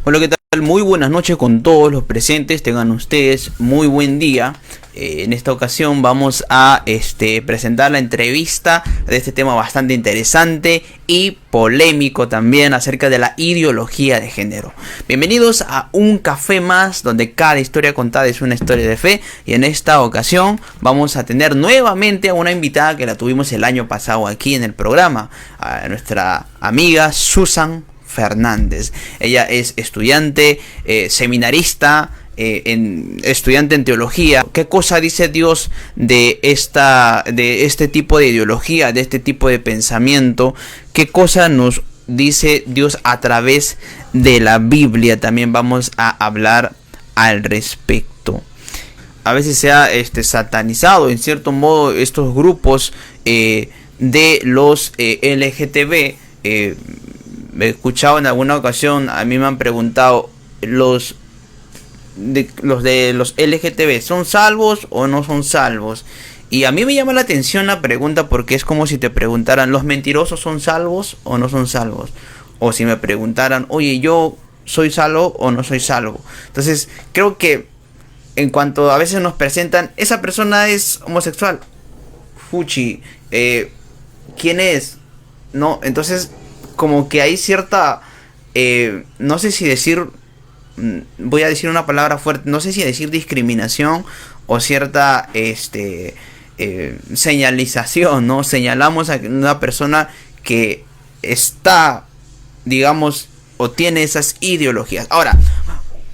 Hola, ¿qué tal? Muy buenas noches con todos los presentes. Tengan ustedes muy buen día. En esta ocasión vamos a presentar la entrevista de este tema bastante interesante y polémico también acerca de la ideología de género. Bienvenidos a un café más donde cada historia contada es una historia de fe, y en esta ocasión vamos a tener nuevamente a una invitada que la tuvimos el año pasado aquí en el programa, a nuestra amiga Susan Fernández. Ella es estudiante, seminarista, estudiante en teología. ¿Qué cosa dice Dios de este tipo de ideología, de este tipo de pensamiento? ¿Qué cosa nos dice Dios a través de la Biblia? También vamos a hablar al respecto. A veces se ha satanizado en cierto modo estos grupos de los LGTB. Me he escuchado en alguna ocasión, a mí me han preguntado, los de los LGTB, ¿son salvos o no son salvos? Y a mí me llama la atención la pregunta, porque es como si te preguntaran, ¿los mentirosos son salvos o no son salvos? O si me preguntaran, oye, ¿yo soy salvo o no soy salvo? Entonces, creo que en cuanto a veces nos presentan, esa persona es homosexual, fuchi, ¿quién es? No, entonces como que hay cierta, no sé si decir, voy a decir una palabra fuerte, no sé si decir discriminación o cierta señalización, ¿no? Señalamos a una persona que está, digamos, o tiene esas ideologías. Ahora,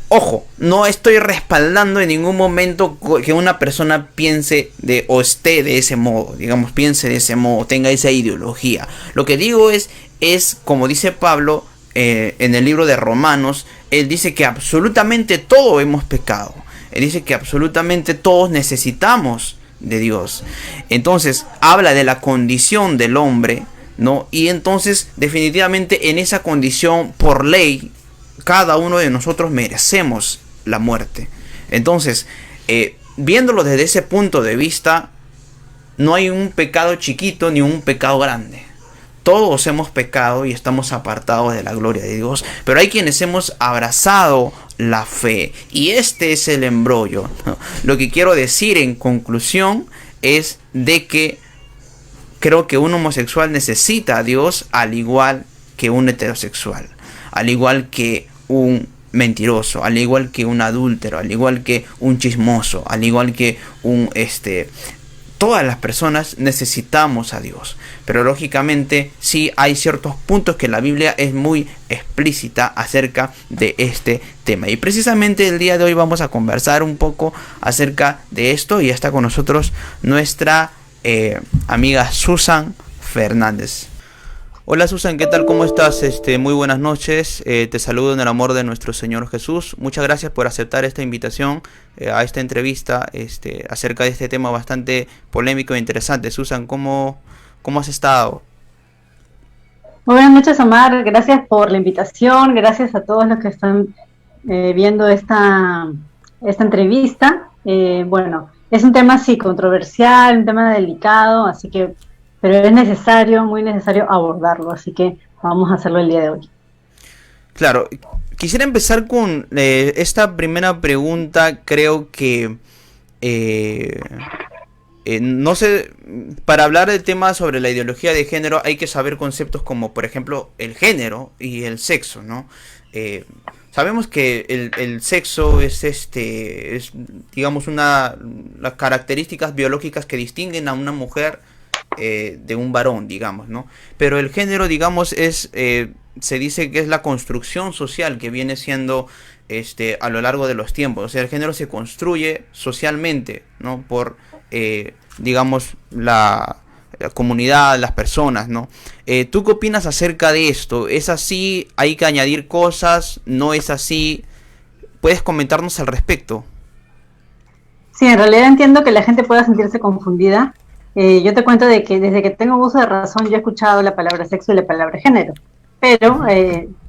ojo, no estoy respaldando en ningún momento que una persona piense o esté de ese modo, digamos, piense de ese modo, tenga esa ideología. Lo que digo es como dice Pablo en el libro de Romanos, él dice que absolutamente todos hemos pecado. Él dice que absolutamente todos necesitamos de Dios. Entonces, habla de la condición del hombre, ¿no? Y entonces, definitivamente, en esa condición, por ley, cada uno de nosotros merecemos la muerte. Entonces, viéndolo desde ese punto de vista, no hay un pecado chiquito ni un pecado grande. Todos hemos pecado y estamos apartados de la gloria de Dios, pero hay quienes hemos abrazado la fe, y este es el embrollo. Lo que quiero decir en conclusión es de que creo que un homosexual necesita a Dios al igual que un heterosexual, al igual que un mentiroso, al igual que un adúltero, al igual que un chismoso, al igual que un todas las personas necesitamos a Dios. Pero lógicamente sí hay ciertos puntos que la Biblia es muy explícita acerca de este tema. Y precisamente el día de hoy vamos a conversar un poco acerca de esto, y está con nosotros nuestra amiga Susan Fernández. Hola Susan, ¿qué tal? ¿Cómo estás? Muy buenas noches. Te saludo en el amor de nuestro Señor Jesús. Muchas gracias por aceptar esta invitación a esta entrevista acerca de este tema bastante polémico e interesante. Susan, ¿cómo has estado? Muy buenas noches, Omar. Gracias por la invitación. Gracias a todos los que están viendo esta entrevista. Bueno, es un tema sí controversial, un tema delicado, así que pero es necesario, muy necesario abordarlo, así que vamos a hacerlo el día de hoy. Claro, quisiera empezar con esta primera pregunta. Creo que no sé, para hablar del tema sobre la ideología de género hay que saber conceptos como, por ejemplo, el género y el sexo, ¿no? Sabemos que el sexo es digamos las características biológicas que distinguen a una mujer de un varón, digamos, ¿no? Pero el género, digamos, se dice que es la construcción social que viene siendo a lo largo de los tiempos. O sea, el género se construye socialmente, ¿no? Por digamos la comunidad, las personas, ¿no? ¿Tú qué opinas acerca de esto? ¿Es así? ¿Hay que añadir cosas? ¿No es así? ¿Puedes comentarnos al respecto? Sí, en realidad entiendo que la gente pueda sentirse confundida. Yo te cuento de que desde que tengo uso de razón yo he escuchado la palabra sexo y la palabra género, pero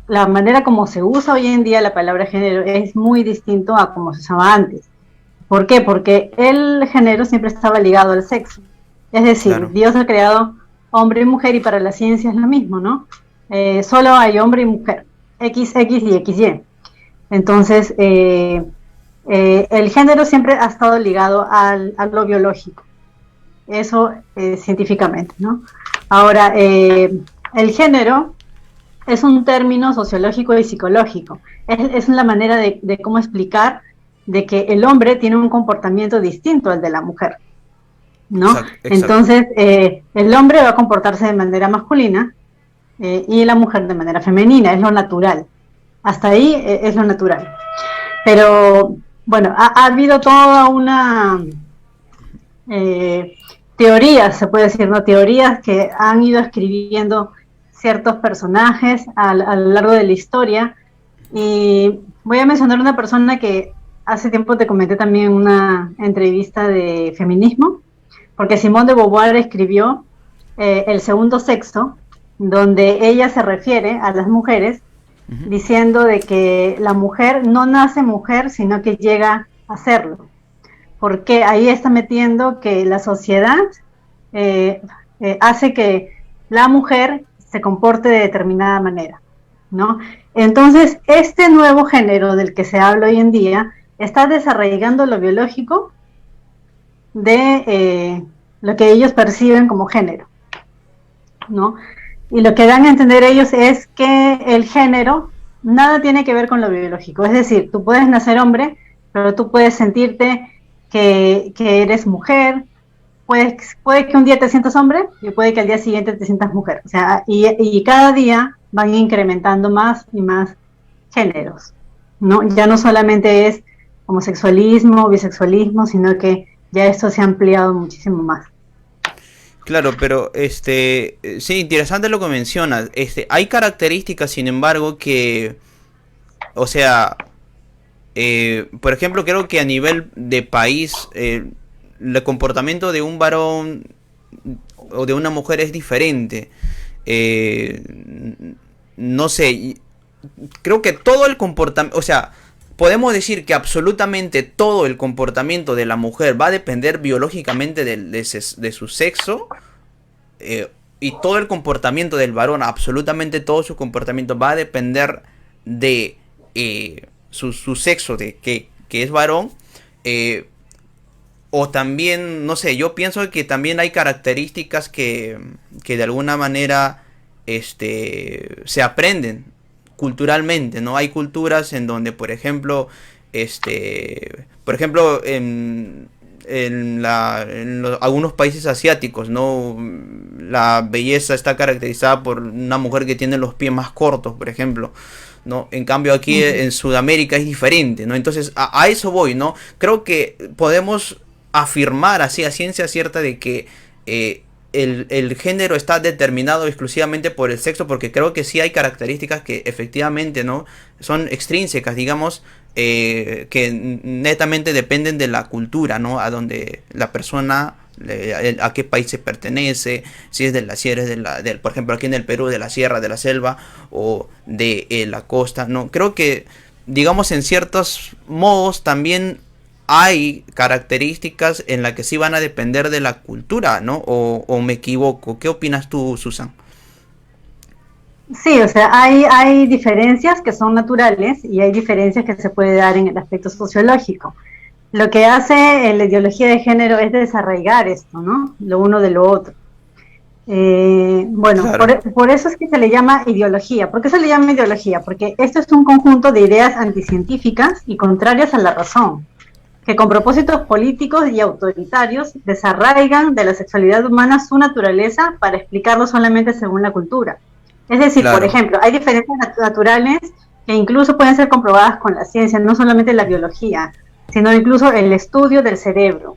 la manera como se usa hoy en día la palabra género es muy distinto a como se usaba antes. ¿Por qué? Porque el género siempre estaba ligado al sexo. Es decir, Claro. Dios ha creado hombre y mujer, y para la ciencia es lo mismo, ¿no? Solo hay hombre y mujer, XX y XY. Entonces, el género siempre ha estado ligado a lo biológico, eso científicamente, ¿no? Ahora, el género es un término sociológico y psicológico. Es la manera de cómo explicar de que el hombre tiene un comportamiento distinto al de la mujer, ¿no? Exacto, exacto. Entonces, el hombre va a comportarse de manera masculina y la mujer de manera femenina, es lo natural. Hasta ahí es lo natural. Pero, bueno, ha habido toda una teorías, se puede decir, ¿no? Teorías que han ido escribiendo ciertos personajes a lo largo de la historia. Y voy a mencionar una persona que hace tiempo te comenté también en una entrevista de feminismo, porque Simone de Beauvoir escribió El segundo sexo, donde ella se refiere a las mujeres diciendo de que la mujer no nace mujer, sino que llega a serlo. Porque ahí está metiendo que la sociedad hace que la mujer se comporte de determinada manera, ¿no? Entonces, este nuevo género del que se habla hoy en día está desarraigando lo biológico de lo que ellos perciben como género, ¿no? Y lo que dan a entender ellos es que el género nada tiene que ver con lo biológico. Es decir, tú puedes nacer hombre, pero tú puedes sentirte que eres mujer, puede que un día te sientas hombre y puede que al día siguiente te sientas mujer. O sea, y cada día van incrementando más y más géneros, ¿no? Ya no solamente es homosexualismo, bisexualismo, sino que ya esto se ha ampliado muchísimo más. Claro, pero sí, interesante lo que mencionas. Hay características, sin embargo, que, o sea, por ejemplo, creo que a nivel de país, el comportamiento de un varón o de una mujer es diferente. No sé, creo que todo el comportamiento, o sea, podemos decir que absolutamente todo el comportamiento de la mujer va a depender biológicamente de su sexo, y todo el comportamiento del varón, absolutamente todo su comportamiento va a depender de su sexo, de que es varón. O también, no sé, yo pienso que también hay características que de alguna manera se aprenden culturalmente, ¿no? Hay culturas en donde, por ejemplo, algunos países asiáticos, ¿no? La belleza está caracterizada por una mujer que tiene los pies más cortos, por ejemplo, ¿no? En cambio aquí en Sudamérica es diferente, ¿no? Entonces a eso voy, ¿no? Creo que podemos afirmar así a ciencia cierta de que el género está determinado exclusivamente por el sexo, porque creo que sí hay características que efectivamente, ¿no?, son extrínsecas, digamos, que netamente dependen de la cultura, ¿no?, a donde la persona, a qué país se pertenece, si es si eres por ejemplo aquí en el Perú, de la sierra, de la selva o de la costa, ¿no? Creo que, digamos, en ciertos modos también hay características en las que sí van a depender de la cultura, ¿no? O me equivoco. ¿Qué opinas tú, Susan? Sí, o sea, hay diferencias que son naturales y hay diferencias que se puede dar en el aspecto sociológico. Lo que hace la ideología de género es desarraigar esto, ¿no? Lo uno de lo otro. Bueno, Claro. por eso es que se le llama ideología. ¿Por qué se le llama ideología? Porque esto es un conjunto de ideas anticientíficas y contrarias a la razón, que con propósitos políticos y autoritarios desarraigan de la sexualidad humana su naturaleza para explicarlo solamente según la cultura. Es decir, por Claro, ejemplo, hay diferencias naturales que incluso pueden ser comprobadas con la ciencia, no solamente la biología, sino incluso el estudio del cerebro.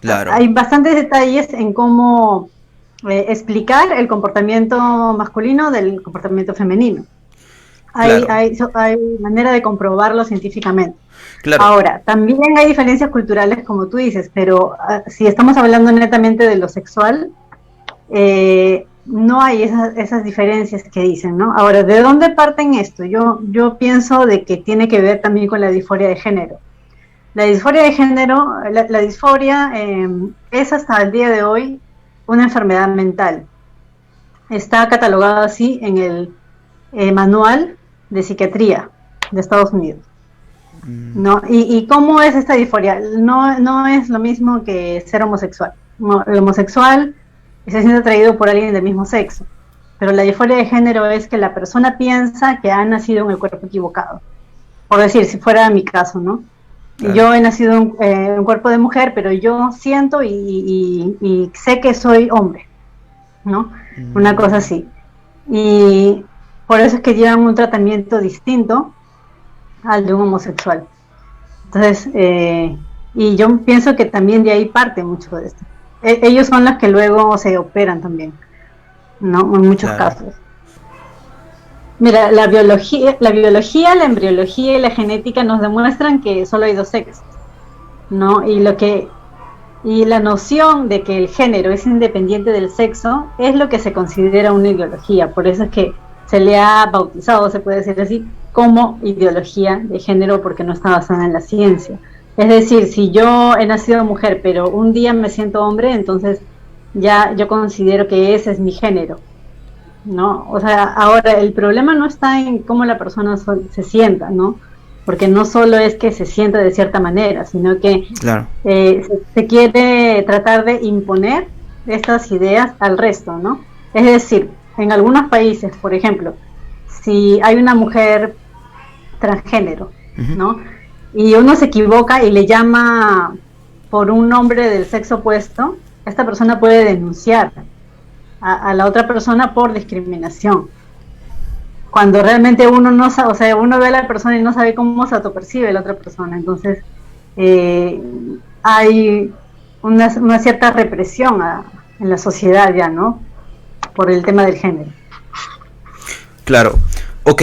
claro, Hay bastantes detalles en cómo explicar el comportamiento masculino del comportamiento femenino. claro, Hay manera de comprobarlo científicamente. claro, Ahora, también hay diferencias culturales, como tú dices, pero si estamos hablando netamente de lo sexual, no hay esas diferencias que dicen, ¿no? Ahora, ¿de dónde parten esto? Yo pienso de que tiene que ver también con la disforia de género. La disforia de género, la disforia es hasta el día de hoy una enfermedad mental. Está catalogada así en el manual de psiquiatría. de Estados Unidos. ¿No? ¿Y cómo es esta disforia? No es lo mismo que ser homosexual. No, el homosexual se siente atraído por alguien del mismo sexo, pero la disforia de género es que la persona piensa que ha nacido en el cuerpo equivocado. Por decir, si fuera mi caso, ¿no? Claro. Yo he nacido en un cuerpo de mujer, pero yo siento y sé que soy hombre, ¿no? Una cosa así. Y por eso es que llevan un tratamiento distinto al de un homosexual. Entonces, y yo pienso que también de ahí parte mucho de esto. Ellos son los que luego se operan también, ¿no? En muchos casos. Mira, la biología, la embriología y la genética nos demuestran que solo hay dos sexos, ¿no? Y la noción de que el género es independiente del sexo es lo que se considera una ideología. Por eso es que se le ha bautizado, se puede decir así, como ideología de género, porque no está basada en la ciencia. Es decir, si yo he nacido mujer, pero un día me siento hombre, entonces ya yo considero que ese es mi género, ¿no? O sea, ahora el problema no está en cómo la persona se sienta, ¿no? Porque no solo es que se sienta de cierta manera, sino que claro. Se quiere tratar de imponer estas ideas al resto, ¿no? Es decir, en algunos países, por ejemplo, si hay una mujer transgénero, ¿no? Y uno se equivoca y le llama por un nombre del sexo opuesto, esta persona puede denunciar a la otra persona por discriminación. Cuando realmente uno no sabe, o sea, uno ve a la persona y no sabe cómo se autopercibe la otra persona. Entonces, hay una cierta represión en la sociedad ya, ¿no? Por el tema del género. Claro. Ok.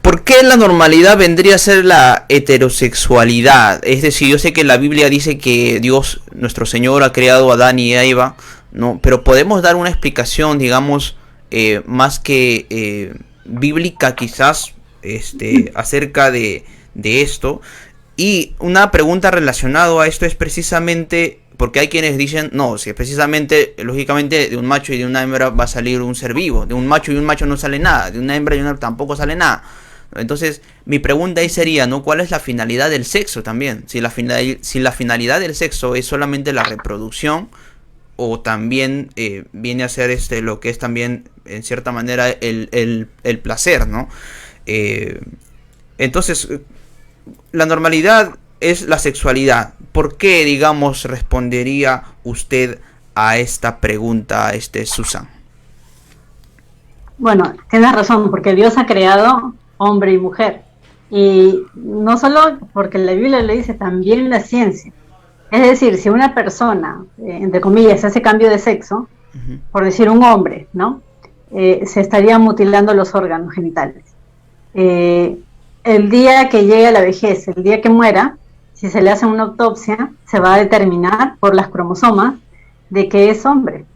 ¿Por qué la normalidad vendría a ser la heterosexualidad? Es decir, yo sé que la Biblia dice que Dios, nuestro Señor, ha creado a Adán y a Eva, ¿no? Pero podemos dar una explicación, digamos, más que bíblica quizás, acerca de esto. Y una pregunta relacionada a esto es precisamente, porque hay quienes dicen, no, si precisamente, lógicamente, de un macho y de una hembra va a salir un ser vivo, de un macho y un macho no sale nada, de una hembra y una hembra tampoco sale nada. Entonces, mi pregunta ahí sería, ¿no? ¿Cuál es la finalidad del sexo también? Si la finalidad del sexo es solamente la reproducción, o también viene a ser lo que es también, en cierta manera, el placer, ¿no? Entonces, la normalidad es la sexualidad. ¿Por qué, digamos, respondería usted a esta pregunta, Susan? Bueno, tienes razón, porque Dios ha creado hombre y mujer. Y no solo porque la Biblia le dice, también la ciencia. Es decir, si una persona, entre comillas, hace cambio de sexo, por decir un hombre, ¿no? Se estaría mutilando los órganos genitales. El día que llegue a la vejez, el día que muera, si se le hace una autopsia, se va a determinar por las cromosomas de que es hombre,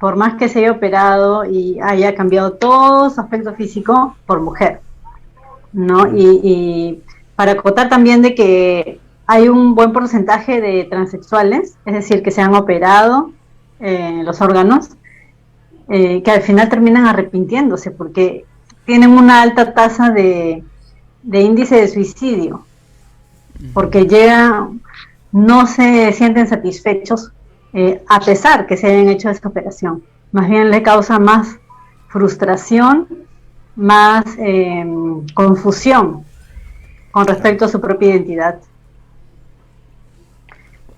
por más que se haya operado y haya cambiado todo su aspecto físico por mujer, ¿no? Y para acotar también de que hay un buen porcentaje de transexuales, es decir, que se han operado los órganos, que al final terminan arrepintiéndose porque tienen una alta tasa de índice de suicidio, porque no se sienten satisfechos a pesar que se hayan hecho esta operación. Más bien le causa más frustración, más confusión con respecto a su propia identidad.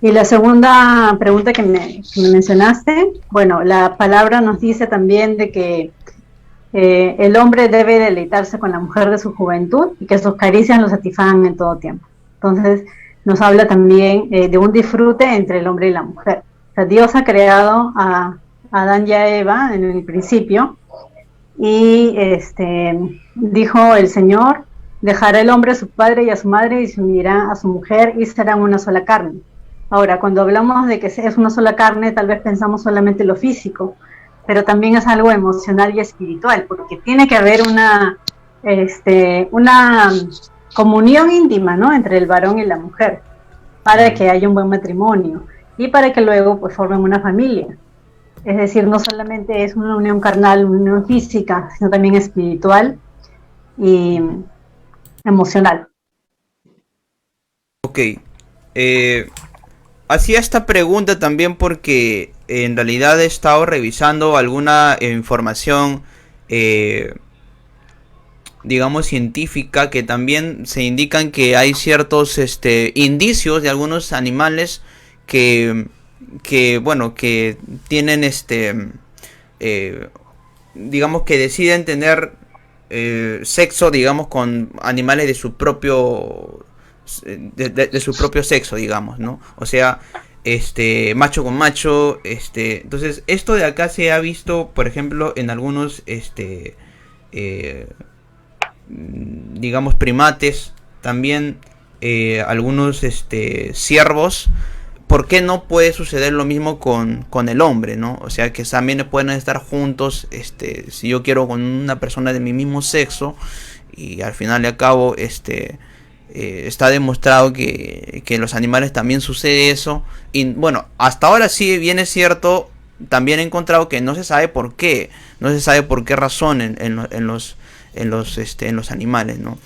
Y la segunda pregunta que me mencionaste, bueno, la palabra nos dice también de que el hombre debe deleitarse con la mujer de su juventud y que sus caricias lo satisfagan en todo tiempo. Entonces nos habla también de un disfrute entre el hombre y la mujer. O sea, Dios ha creado a Adán y a Eva en el principio y dijo el Señor, dejará el hombre a su padre y a su madre y se unirá a su mujer y serán una sola carne. Ahora, cuando hablamos de que es una sola carne, tal vez pensamos solamente en lo físico, pero también es algo emocional y espiritual, porque tiene que haber una comunión íntima, ¿no?, entre el varón y la mujer, para que haya un buen matrimonio y para que luego pues formen una familia. Es decir, no solamente es una unión carnal, una unión física, sino también espiritual. Y emocional. Ok. Hacía esta pregunta también porque en realidad he estado revisando alguna información, digamos, científica, que también se indican que hay ciertos indicios de algunos animales que, bueno, que tienen digamos que deciden tener sexo, digamos, con animales de su propio de su propio sexo, digamos, ¿no? O sea, macho con macho, entonces esto de acá se ha visto, por ejemplo, en algunos eh, digamos, primates, también algunos ciervos. ¿Por qué no puede suceder lo mismo con el hombre, no? O sea, que también pueden estar juntos, si yo quiero con una persona de mi mismo sexo, y al final y al cabo, está demostrado que en los animales también sucede eso. Y bueno, hasta ahora sí bien es cierto, también he encontrado que no se sabe por qué, no se sabe por qué razón en los animales, ¿no?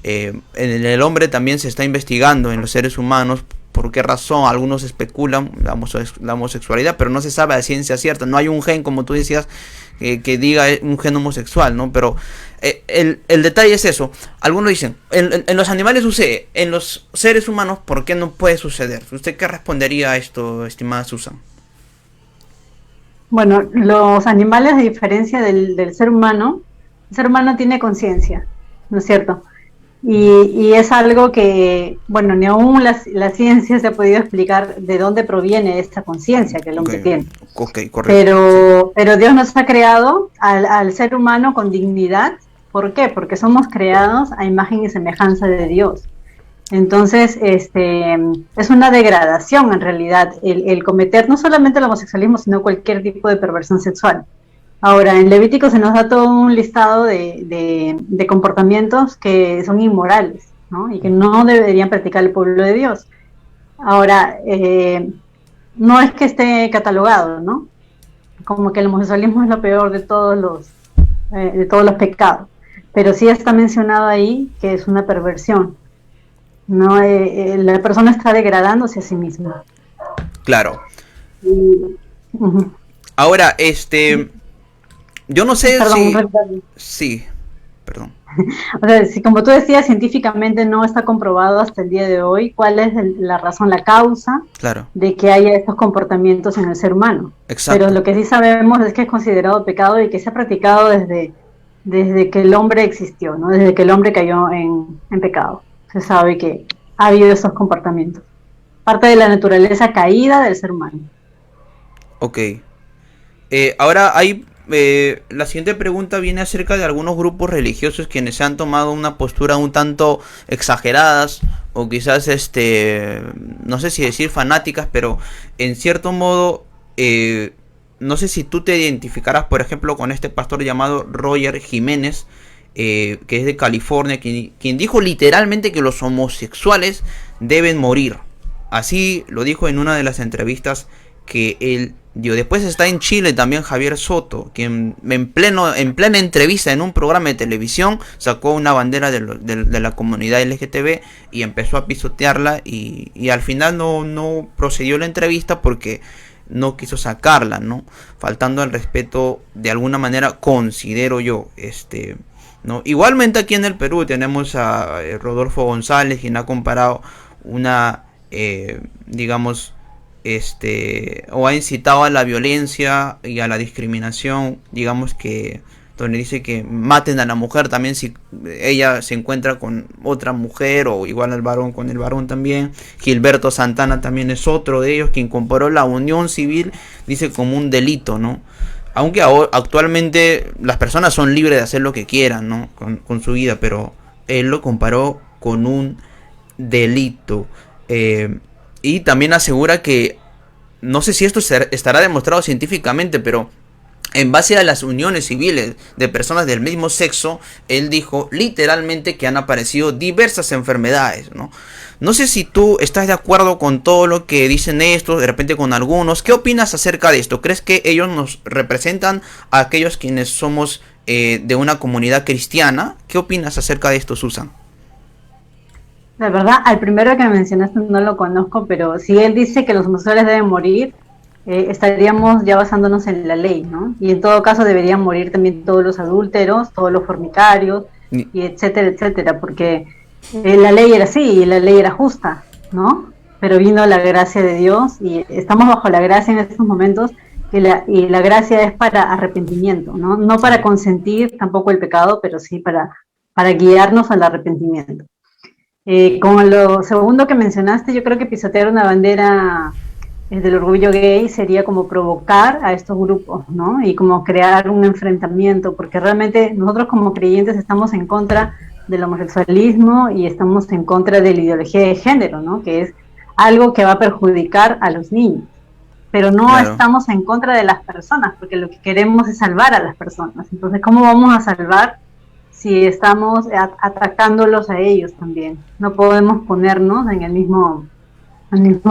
En el hombre también se está investigando, en los seres humanos, por qué razón. Algunos especulan la homosexualidad, pero no se sabe a ciencia cierta. No hay un gen, como tú decías, que diga un gen homosexual, ¿no? Pero el detalle es eso. Algunos dicen, en los animales sucede, en los seres humanos, ¿por qué no puede suceder? ¿Usted qué respondería a esto, estimada Susan? Bueno, los animales, a diferencia del ser humano, el ser humano tiene conciencia, ¿no es cierto? Y es algo que, bueno, ni aún la ciencia se ha podido explicar de dónde proviene esta conciencia que el hombre tiene. Ok, correcto. Pero Dios nos ha creado al ser humano con dignidad. ¿Por qué? Porque somos creados a imagen y semejanza de Dios. Entonces, es una degradación en realidad el cometer no solamente el homosexualismo, sino cualquier tipo de perversión sexual. Ahora, en Levítico se nos da todo un listado de comportamientos que son inmorales, ¿no? Y que no deberían practicar el pueblo de Dios. Ahora, no es que esté catalogado, ¿no? Como que el homosexualismo es lo peor de todos los pecados. Pero sí está mencionado ahí que es una perversión, ¿no? La persona está degradándose a sí misma. Claro. Uh-huh. Ahora, yo no sé Perdón, si... Sí, perdón. O sea, si como tú decías, científicamente no está comprobado hasta el día de hoy cuál es la razón, la causa Claro. de que haya estos comportamientos en el ser humano. Exacto. Pero lo que sí sabemos es que es considerado pecado y que se ha practicado desde que el hombre existió, ¿no? Desde que el hombre cayó en pecado. Se sabe que ha habido esos comportamientos. Parte de la naturaleza caída del ser humano. Ok. Ahora hay... la siguiente pregunta viene acerca de algunos grupos religiosos quienes se han tomado una postura un tanto exageradas o quizás no sé si decir fanáticas, pero en cierto modo no sé si tú te identificarás, por ejemplo, con este pastor llamado Roger Jiménez, que es de California, quien dijo literalmente que los homosexuales deben morir. Así lo dijo en una de las entrevistas que él dio. Después está en Chile también Javier Soto, quien en plena entrevista en un programa de televisión sacó una bandera de la comunidad LGTB y empezó a pisotearla y al final no procedió la entrevista porque no quiso sacarla, ¿no? Faltando al respeto de alguna manera, considero yo, ¿no? Igualmente aquí en el Perú tenemos a Rodolfo González, quien ha comparado una, digamos, o ha incitado a la violencia y a la discriminación, digamos, que donde dice que maten a la mujer también si ella se encuentra con otra mujer, o igual al varón con el varón también. Gilberto Santana también es otro de ellos, quien comparó la unión civil, dice, como un delito, ¿no? Aunque actualmente las personas son libres de hacer lo que quieran, ¿no? Con su vida, pero él lo comparó con un delito. Y también asegura que, no sé si esto estará demostrado científicamente, pero en base a las uniones civiles de personas del mismo sexo, él dijo literalmente que han aparecido diversas enfermedades, ¿no? No sé si tú estás de acuerdo con todo lo que dicen estos, de repente con algunos. ¿Qué opinas acerca de esto? ¿Crees que ellos nos representan a aquellos quienes somos de una comunidad cristiana? ¿Qué opinas acerca de esto, Susan? La verdad, al primero que mencionaste no lo conozco, pero si él dice que los homosexuales deben morir, estaríamos ya basándonos en la ley, ¿no? Y en todo caso deberían morir también todos los adúlteros, todos los fornicarios, Ni- y etcétera, etcétera, porque la ley era así y la ley era justa, ¿no? Pero vino la gracia de Dios y estamos bajo la gracia en estos momentos y la gracia es para arrepentimiento, ¿no? No para consentir tampoco el pecado, pero sí para guiarnos al arrepentimiento. Con lo segundo que mencionaste, yo creo que pisotear una bandera del orgullo gay sería como provocar a estos grupos, ¿no? Y como crear un enfrentamiento, porque realmente nosotros como creyentes estamos en contra del homosexualismo y estamos en contra de la ideología de género, ¿no? Que es algo que va a perjudicar a los niños. Pero no Claro. estamos en contra de las personas, porque lo que queremos es salvar a las personas. Entonces, ¿cómo vamos a salvar si estamos atacándolos a ellos también? No podemos ponernos en el mismo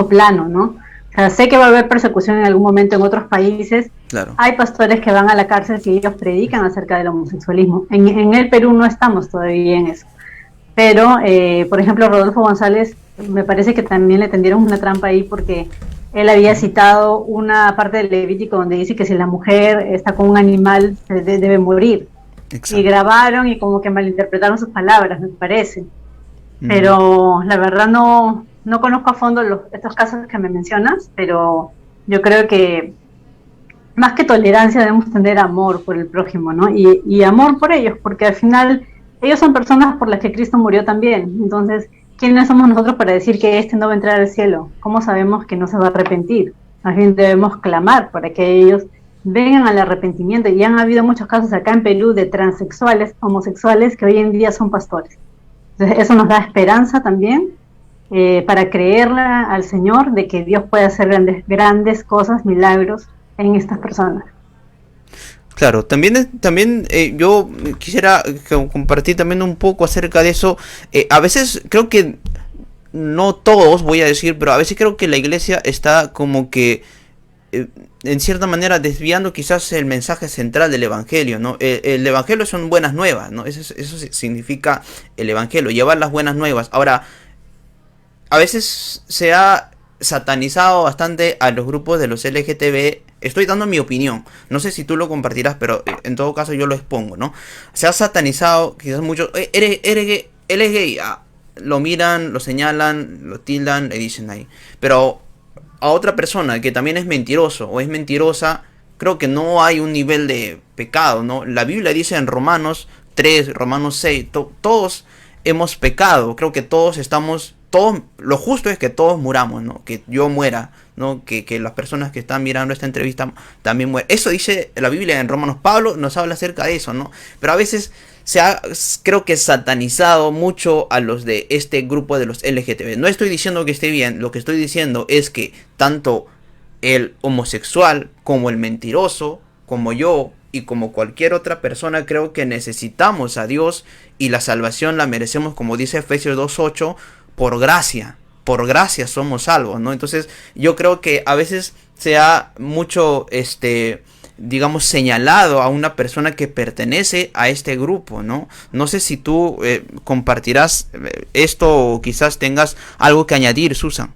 plano, ¿no? O sea, sé que va a haber persecución en algún momento en otros países. Claro. Hay pastores que van a la cárcel si ellos predican acerca del homosexualismo. En el Perú no estamos todavía en eso. Pero, por ejemplo, Rodolfo González, me parece que también le tendieron una trampa ahí porque él había Ujú. citado una parte del Levítico donde dice que si la mujer está con un animal debe morir. Y Exacto. grabaron y como que malinterpretaron sus palabras, me parece. Ujú. Pero la verdad no conozco a fondo estos casos que me mencionas, pero yo creo que más que tolerancia debemos tener amor por el prójimo, ¿no? Y amor por ellos, porque al final ellos son personas por las que Cristo murió también. Entonces, ¿quiénes somos nosotros para decir que este no va a entrar al cielo? ¿Cómo sabemos que no se va a arrepentir? Más bien debemos clamar para que ellos vengan al arrepentimiento. Y han habido muchos casos acá en Perú de transexuales, homosexuales, que hoy en día son pastores. Entonces, eso nos da esperanza también para creerle al Señor de que Dios puede hacer grandes cosas, milagros en estas personas. Claro, también yo quisiera compartir también un poco acerca de eso. A veces creo que, no todos voy a decir, pero a veces creo que la iglesia está como que en cierta manera desviando quizás el mensaje central del evangelio, ¿no? El evangelio son buenas nuevas, ¿no? Eso significa el evangelio, llevar las buenas nuevas. Ahora, a veces se ha satanizado bastante a los grupos de los LGTB. Estoy dando mi opinión. No sé si tú lo compartirás, pero en todo caso yo lo expongo, ¿no? Se ha satanizado quizás mucho. Eres gay, él es gay. Ah, lo miran, lo señalan, lo tildan, le dicen ahí. Pero a otra persona que también es mentiroso o es mentirosa, creo que no hay un nivel de pecado, ¿no? La Biblia dice en Romanos 3, Romanos 6, todos hemos pecado, creo que todos estamos, todos, lo justo es que todos muramos, ¿no? Que yo muera, ¿no? Que las personas que están mirando esta entrevista también mueran. Eso dice la Biblia en Romanos. Pablo nos habla acerca de eso, ¿no? Pero a veces se ha, creo que, satanizado mucho a los de este grupo de los LGTB. No estoy diciendo que esté bien, lo que estoy diciendo es que tanto el homosexual como el mentiroso, como yo y como cualquier otra persona, creo que necesitamos a Dios y la salvación la merecemos, como dice Efesios 2:8, por gracia somos salvos, ¿no? Entonces yo creo que a veces se ha mucho, digamos, señalado a una persona que pertenece a este grupo, ¿no? No sé si tú compartirás esto o quizás tengas algo que añadir, Susan.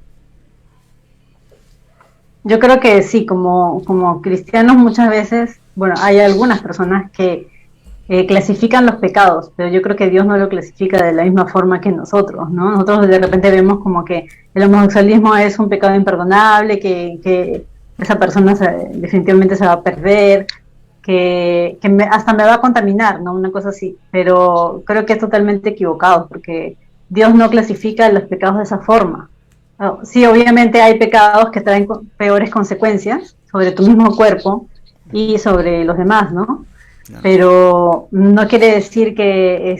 Yo creo que sí, como cristianos muchas veces, bueno, hay algunas personas que clasifican los pecados, pero yo creo que Dios no lo clasifica de la misma forma que nosotros, ¿no? Nosotros de repente vemos como que el homosexualismo es un pecado imperdonable, que esa persona definitivamente se va a perder, hasta me va a contaminar, ¿no? Una cosa así, pero creo que es totalmente equivocado, porque Dios no clasifica los pecados de esa forma. Oh, sí, obviamente hay pecados que traen peores consecuencias sobre tu mismo cuerpo y sobre los demás, ¿no? Claro. Pero no quiere decir que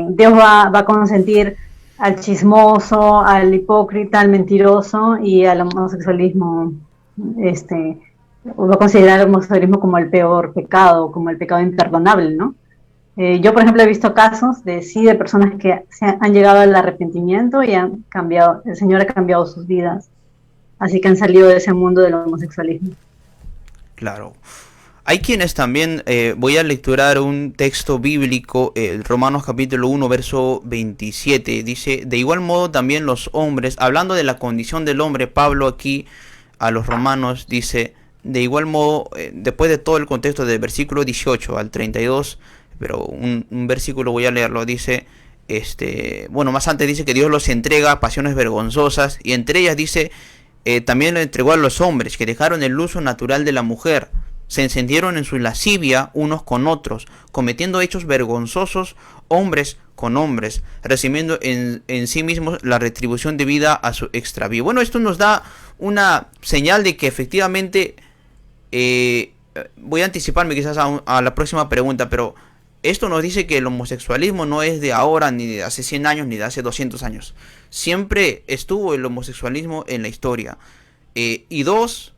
Dios va a consentir al chismoso, al hipócrita, al mentiroso y al homosexualismo, va a considerar el homosexualismo como el peor pecado, como el pecado imperdonable, ¿no? Yo, por ejemplo, he visto casos de personas que han llegado al arrepentimiento y han cambiado, el Señor ha cambiado sus vidas, así que han salido de ese mundo del homosexualismo. Claro. Hay quienes también, voy a lecturar un texto bíblico, Romanos capítulo 1, verso 27, dice, de igual modo también los hombres, hablando de la condición del hombre, Pablo aquí a los romanos dice, de igual modo, después de todo el contexto del versículo 18 al 32, pero un versículo voy a leerlo, dice, bueno, más antes dice que Dios los entrega a pasiones vergonzosas, y entre ellas dice, también lo entregó a los hombres, que dejaron el uso natural de la mujer, se encendieron en su lascivia unos con otros, cometiendo hechos vergonzosos hombres con hombres, recibiendo en sí mismos la retribución debida a su extravío. Bueno, esto nos da una señal de que efectivamente, voy a anticiparme quizás a la próxima pregunta, pero esto nos dice que el homosexualismo no es de ahora, ni de hace 100 años, ni de hace 200 años. Siempre estuvo el homosexualismo en la historia. Y dos,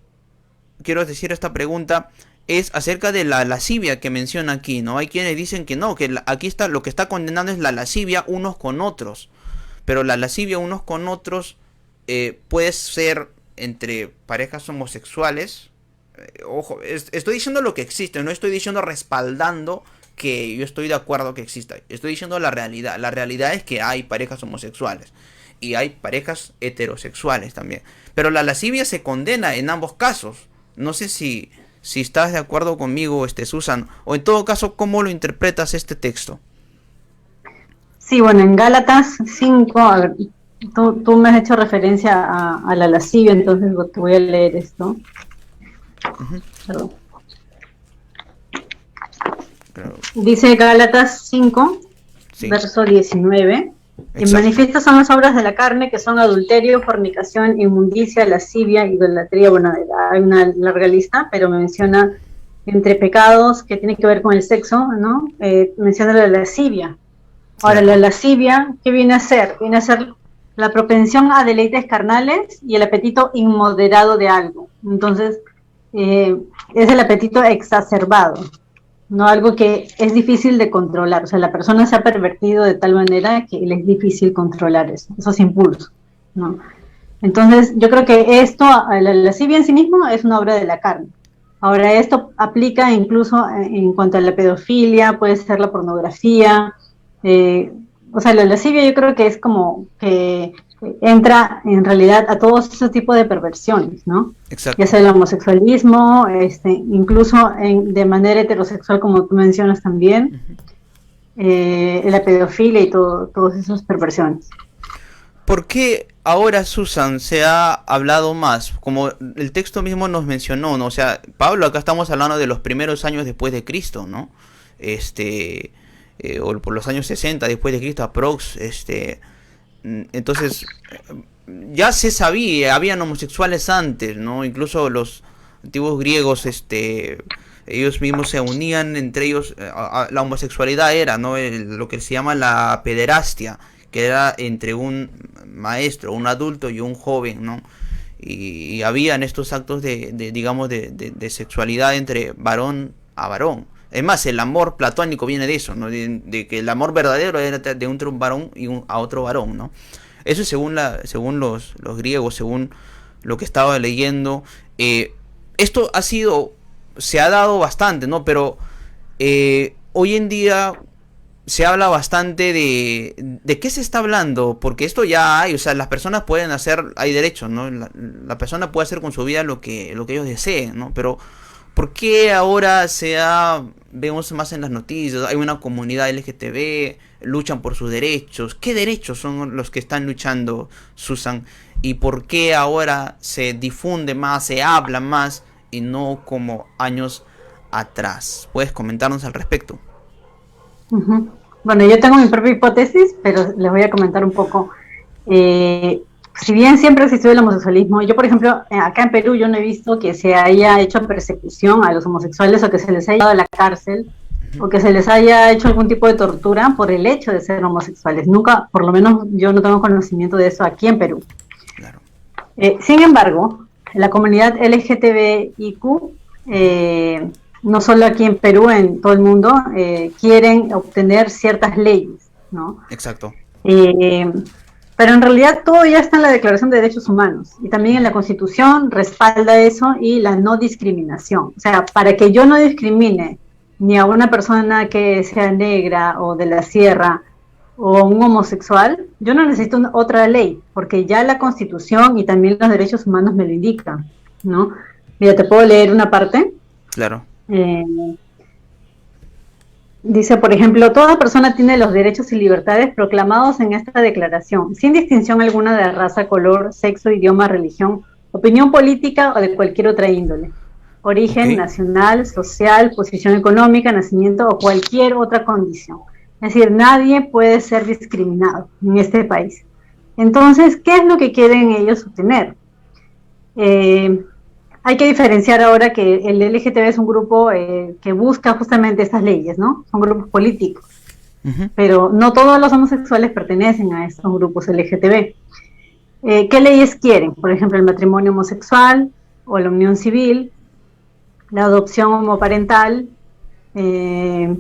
quiero decir esta pregunta, es acerca de la lascivia que menciona aquí, ¿no? Hay quienes dicen que no, que aquí está, lo que está condenando es la lascivia unos con otros. Pero la lascivia unos con otros puede ser entre parejas homosexuales. Ojo, estoy diciendo lo que existe, no estoy diciendo respaldando que yo estoy de acuerdo que exista. Estoy diciendo la realidad. La realidad es que hay parejas homosexuales y hay parejas heterosexuales también. Pero la lascivia se condena en ambos casos. No sé si estás de acuerdo conmigo, Susan, o en todo caso, ¿cómo lo interpretas este texto? Sí, bueno, en Gálatas 5, a ver, tú me has hecho referencia a la lascivia, entonces te voy a leer esto. Perdón. Dice Gálatas 5, sí. Verso 19. Y manifiestas son las obras de la carne, que son adulterio, fornicación, inmundicia, lascivia, idolatría. Bueno, hay una larga lista, pero menciona entre pecados que tienen que ver con el sexo, ¿no? Menciona la lascivia. Ahora, la lascivia, ¿qué viene a ser? Viene a ser la propensión a deleites carnales y el apetito inmoderado de algo. Entonces, es el apetito exacerbado, no algo que es difícil de controlar. O sea, la persona se ha pervertido de tal manera que le es difícil controlar esos impulsos, ¿no? Entonces, yo creo que esto, la lascivia en sí mismo es una obra de la carne. Ahora, esto aplica incluso en cuanto a la pedofilia, puede ser la pornografía. O sea, la lascivia yo creo que es como que entra en realidad a todos esos tipos de perversiones, ¿no? Exacto. Ya sea el homosexualismo, incluso de manera heterosexual, como tú mencionas también, la pedofilia y todas esas perversiones. ¿Por qué ahora, Susan, se ha hablado más? Como el texto mismo nos mencionó, ¿no? O sea, Pablo, acá estamos hablando de los primeros años después de Cristo, ¿no? O por los años 60 después de Cristo, aprox, entonces ya se sabía, habían homosexuales antes, ¿no? Incluso los antiguos griegos, ellos mismos se unían entre ellos. La homosexualidad era, ¿no? Lo que se llama la pederastia, que era entre un maestro, un adulto y un joven, ¿no? Y habían estos actos de sexualidad entre varón a varón. Es más, el amor platónico viene de eso, ¿no? De que el amor verdadero era de entre un varón y a otro varón, ¿no? Eso es según los griegos, según lo que estaba leyendo. Esto se ha dado bastante, ¿no? Pero hoy en día se habla bastante de qué se está hablando, porque esto ya hay, o sea, las personas pueden hay derechos, ¿no? La persona puede hacer con su vida lo que ellos deseen, ¿no? Pero ¿por qué ahora vemos más en las noticias? Hay una comunidad LGTB, luchan por sus derechos. ¿Qué derechos son los que están luchando, Susan? ¿Y por qué ahora se difunde más, se habla más y no como años atrás? ¿Puedes comentarnos al respecto? Uh-huh. Bueno, yo tengo mi propia hipótesis, pero les voy a comentar un poco. Si bien siempre existió el homosexualismo, yo por ejemplo, acá en Perú yo no he visto que se haya hecho persecución a los homosexuales o que se les haya llevado a la cárcel o que se les haya hecho algún tipo de tortura por el hecho de ser homosexuales. Nunca, por lo menos yo no tengo conocimiento de eso aquí en Perú. Claro. Sin embargo, la comunidad LGTBIQ, no solo aquí en Perú, en todo el mundo, quieren obtener ciertas leyes, ¿no? Exacto. Pero en realidad todo ya está en la Declaración de Derechos Humanos y también en la Constitución respalda eso y la no discriminación. O sea, para que yo no discrimine ni a una persona que sea negra o de la sierra o un homosexual, yo no necesito otra ley, porque ya la Constitución y también los derechos humanos me lo indican, ¿no? Mira, te puedo leer una parte. Claro. Eh, Dice, por ejemplo, toda persona tiene los derechos y libertades proclamados en esta declaración, sin distinción alguna de raza, color, sexo, idioma, religión, opinión política o de cualquier otra índole, Ok. origen nacional, social, posición económica, nacimiento o cualquier otra condición. Es decir, nadie puede ser discriminado en este país. Entonces, ¿qué es lo que quieren ellos obtener? Eh, Hay que diferenciar ahora que el LGTB es un grupo que busca justamente estas leyes, ¿no? Son grupos políticos, Ujú. pero no todos los homosexuales pertenecen a estos grupos LGTB. ¿Qué leyes quieren? Por ejemplo, el matrimonio homosexual o la unión civil, la adopción homoparental eh,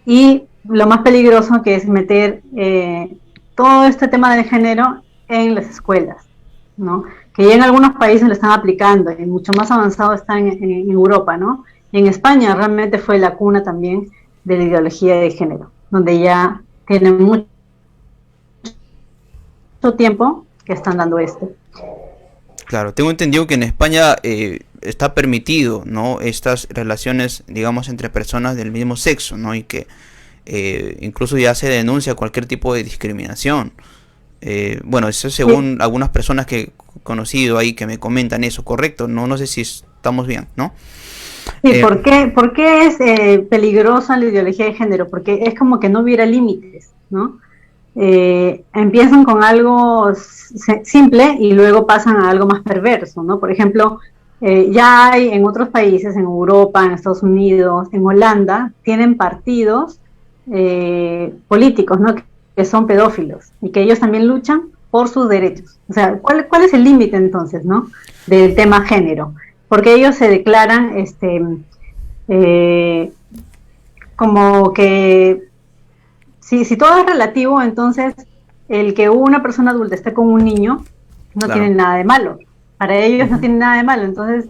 y lo más peligroso que es meter todo este tema del género en las escuelas, ¿no? Que ya en algunos países lo están aplicando y mucho más avanzado está en Europa, ¿no? Y en España realmente fue la cuna también de la ideología de género, donde ya tienen mucho tiempo que están dando esto. Claro, tengo entendido que en España está permitido, ¿no? Estas relaciones, digamos, entre personas del mismo sexo, ¿no? Y que incluso ya se denuncia cualquier tipo de discriminación. Bueno, eso es Sí, según algunas personas que he conocido ahí que me comentan eso, correcto. No, no sé si estamos bien, ¿no? sí, Eh, por qué es peligrosa la ideología de género? Porque es como que no hubiera límites, ¿no? Empiezan con algo simple y luego pasan a algo más perverso, ¿no? Por ejemplo, ya hay en otros países, en Europa, en Estados Unidos, en Holanda, tienen partidos políticos, ¿no? Que son pedófilos y que ellos también luchan por sus derechos. O sea, ¿cuál es el límite entonces, ¿no? Del tema género? Porque ellos se declaran eh, como que si todo es relativo, entonces el que una persona adulta esté con un niño no tiene claro. nada de malo. Para ellos no Ujú. tiene nada de malo. Entonces,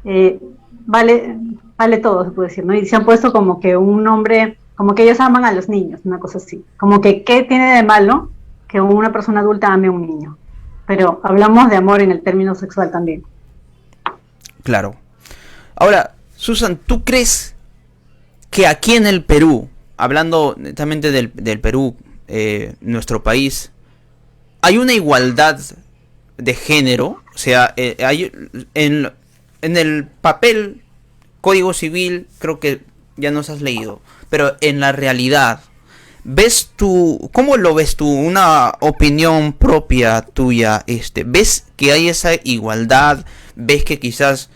eh, vale, vale todo, se puede decir, ¿no? Y se han puesto como que un nombre, como que ellos aman a los niños, una cosa así. Como que, ¿qué tiene de malo que una persona adulta ame a un niño? Pero hablamos de amor en el término sexual también. Claro. Ahora, Susan, ¿tú crees que aquí en el Perú, hablando netamente del Perú, nuestro país, hay una igualdad de género? O sea, hay en el papel, Código Civil, creo que ya nos has leído, pero en la realidad, ¿ves tú, cómo lo ves tú? Una opinión propia tuya, ¿ves que hay esa igualdad? ¿Ves que quizás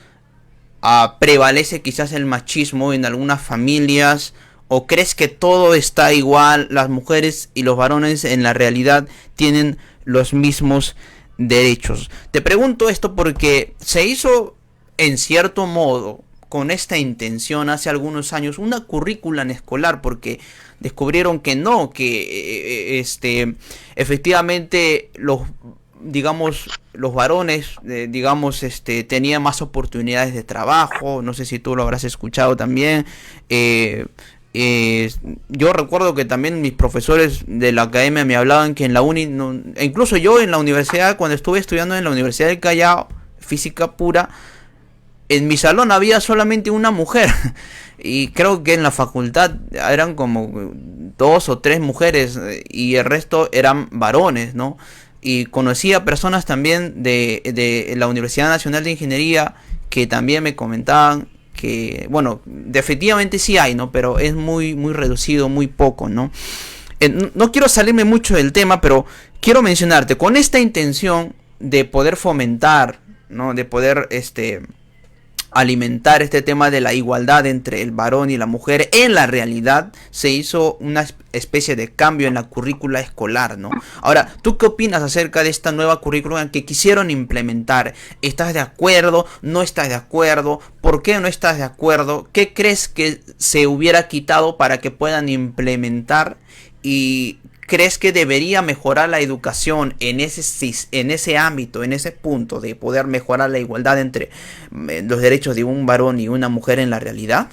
prevalece quizás el machismo en algunas familias? ¿O crees que todo está igual, las mujeres y los varones en la realidad tienen los mismos derechos? Te pregunto esto porque se hizo en cierto modo con esta intención hace algunos años una currícula escolar, porque descubrieron que no, que efectivamente los, digamos, los varones, digamos, tenían más oportunidades de trabajo. No sé si tú lo habrás escuchado también. eh, eh, yo recuerdo que también mis profesores de la academia me hablaban que en la uni, no, e incluso yo en la universidad, cuando estuve estudiando en la Universidad del Callao, física pura, en mi salón había solamente una mujer. Y creo que en la facultad eran como dos o tres mujeres, y el resto eran varones, ¿no? Y conocí a personas también de la Universidad Nacional de Ingeniería que también me comentaban que, bueno, efectivamente sí hay, ¿no? Pero es muy, muy reducido, muy poco, ¿no? No quiero salirme mucho del tema, pero quiero mencionarte, con esta intención de poder fomentar, ¿no? De poder, alimentar este tema de la igualdad entre el varón y la mujer, en la realidad se hizo una especie de cambio en la currícula escolar, ¿no? Ahora, ¿tú qué opinas acerca de esta nueva currícula que quisieron implementar? ¿Estás de acuerdo? ¿No estás de acuerdo? ¿Por qué no estás de acuerdo? ¿Qué crees que se hubiera quitado para que puedan implementar? ¿Y crees que debería mejorar la educación en ese ámbito, en ese punto de poder mejorar la igualdad entre los derechos de un varón y una mujer en la realidad?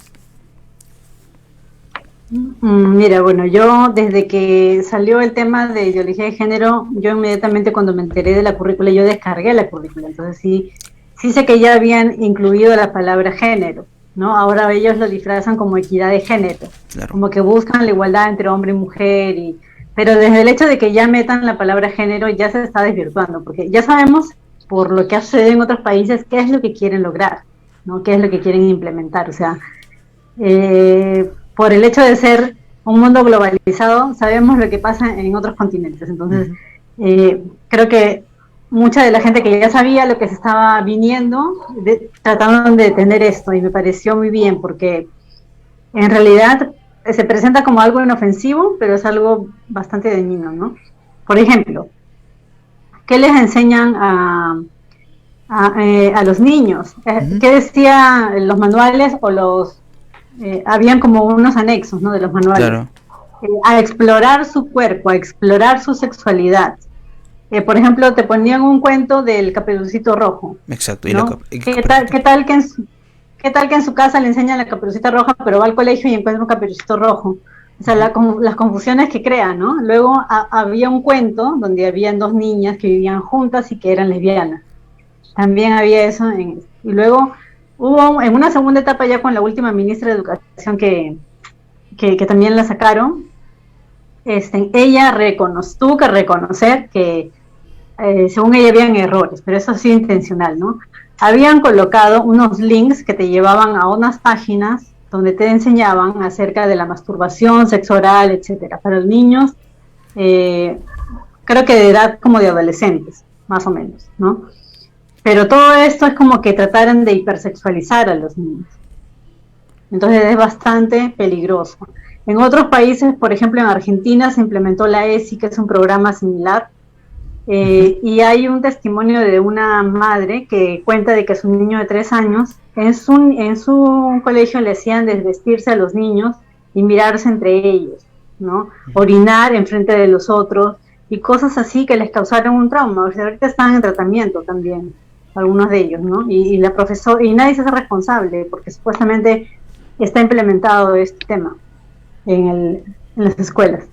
Mira, bueno, yo desde que salió el tema de ideología de género, yo inmediatamente cuando me enteré de la currícula, yo descargué la currícula, entonces sí sé que ya habían incluido la palabra género, ¿no? Ahora ellos lo disfrazan como equidad de género, Claro. como que buscan la igualdad entre hombre y mujer, pero desde el hecho de que ya metan la palabra género ya se está desvirtuando, porque ya sabemos por lo que ha sucedido en otros países qué es lo que quieren lograr, ¿no? Qué es lo que quieren implementar, o sea, por el hecho de ser un mundo globalizado, sabemos lo que pasa en otros continentes. Entonces, creo que mucha de la gente que ya sabía lo que se estaba viniendo, trataron de detener esto, y me pareció muy bien, porque en realidad se presenta como algo inofensivo, pero es algo bastante dañino, ¿no? Por ejemplo, ¿qué les enseñan a los niños? ¿Qué decían los manuales o habían como unos anexos, ¿no?, de los manuales? Claro. A explorar su cuerpo, a explorar su sexualidad. Por ejemplo, te ponían un cuento del Caperucito Rojo. Exacto. ¿No? ¿Qué tal que en su casa le enseñan la Caperucita Roja, pero va al colegio y encuentra un Caperucito Rojo? O sea, las confusiones que crean, ¿no? Luego había un cuento donde habían dos niñas que vivían juntas y que eran lesbianas. También había eso. Y luego hubo en una segunda etapa, ya con la última ministra de Educación que también la sacaron, ella tuvo que reconocer que según ella habían errores, pero eso ha sido intencional, ¿no? Habían colocado unos links que te llevaban a unas páginas donde te enseñaban acerca de la masturbación, sexo oral, etcétera, para los niños, creo que de edad como de adolescentes, más o menos, ¿no? Pero todo esto es como que trataran de hipersexualizar a los niños. Entonces es bastante peligroso. En otros países, por ejemplo en Argentina, se implementó la ESI, que es un programa similar, y hay un testimonio de una madre que cuenta de que su niño de 3 años, en su colegio le hacían desvestirse a los niños y mirarse entre ellos, ¿no? Orinar enfrente de los otros y cosas así que les causaron un trauma. O sea, ahorita están en tratamiento también, algunos de ellos, ¿no? Y la profesora, y nadie se hace responsable porque supuestamente está implementado este tema en las escuelas.